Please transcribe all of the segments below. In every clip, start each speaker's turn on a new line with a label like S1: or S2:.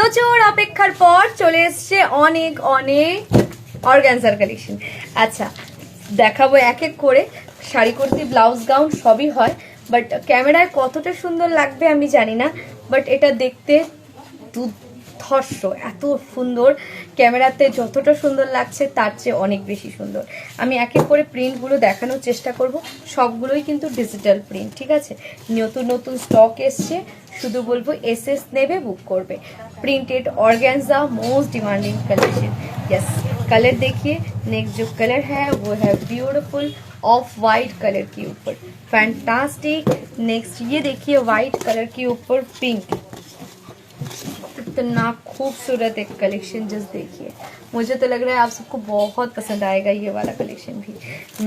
S1: প্রচুর অপেক্ষার পর চলে এসছে অনেক অনেক অর্গানজার কালেকশন। আচ্ছা দেখাবো এক এক করে, শাড়ি কুর্তি ব্লাউজ গাউন সবই হয়, বাট ক্যামেরায় কতটা সুন্দর লাগবে আমি জানি না, বাট এটা দেখতে দুর্ধর্ষ, এত সুন্দর। ক্যামেরাতে যতটা সুন্দর লাগছে তার চেয়ে অনেক বেশি সুন্দর। আমি এক এক করে প্রিন্টগুলো দেখানোর চেষ্টা করব, সবগুলোই কিন্তু ডিজিটাল প্রিন্ট, ঠিক আছে। নতুন নতুন স্টক এসছে, শুধু বলবো এসএস নেবে বুক करबे। Printed organza most demanding collection. Yes colour देखिए, नेक्स्ट जो कलर है वो है ब्यूटीफुल ऑफ वाइट कलर के ऊपर, फैंटास्टिक। नेक्स्ट ये देखिए वाइट कलर के ऊपर पिंक, इतना खूबसूरत एक कलेक्शन। जस्ट देखिए, मुझे तो लग रहा है आप सबको बहुत पसंद आएगा ये वाला कलेक्शन भी।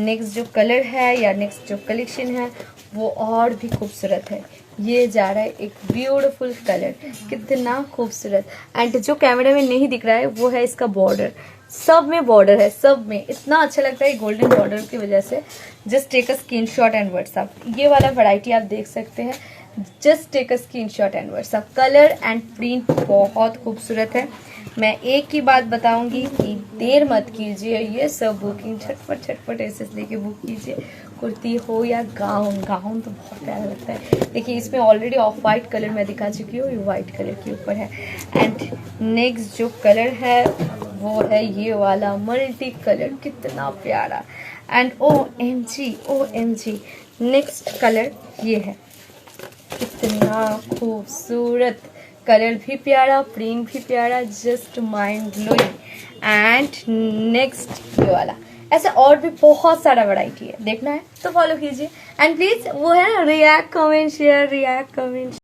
S1: नेक्स्ट जो कलर है या नेक्स्ट जो कलेक्शन है वो और भी खूबसूरत है। ये जा रहा है एक ब्यूटीफुल कलर, कितना खूबसूरत। एंड जो कैमरे में नहीं दिख रहा है वो है इसका बॉर्डर, सब में बॉर्डर है, सब में इतना अच्छा लगता है गोल्डन बॉर्डर की वजह से। Just take a screenshot and WhatsApp, ये वाला वैरायटी आप देख सकते हैं। Just take a screenshot and WhatsApp. Colour and print बहुत खूबसूरत है। मैं एक ही बात बताऊंगी कि देर मत कीजिए, ये सब बुकिंग झटपट ऐसे लेके बुक कीजिए। कुर्ती हो या गाउन, गाउन तो बहुत प्यारा लगता है। देखिए इसमें ऑलरेडी ऑफ वाइट कलर मैं दिखा चुकी हूँ, ये वाइट कलर के ऊपर है। एंड नेक्स्ट जो कलर है वो है ये वाला मल्टी कलर, कितना प्यारा। And O M G next colour ये है, कितना खूबसूरत। कलर भी प्यारा, प्रिंट भी प्यारा, just mind blowing. And next ये वाला, ऐसे और भी बहुत सारा वैरायटी है, देखना है तो फॉलो कीजिए। एंड प्लीज वो है react comment share, react comment.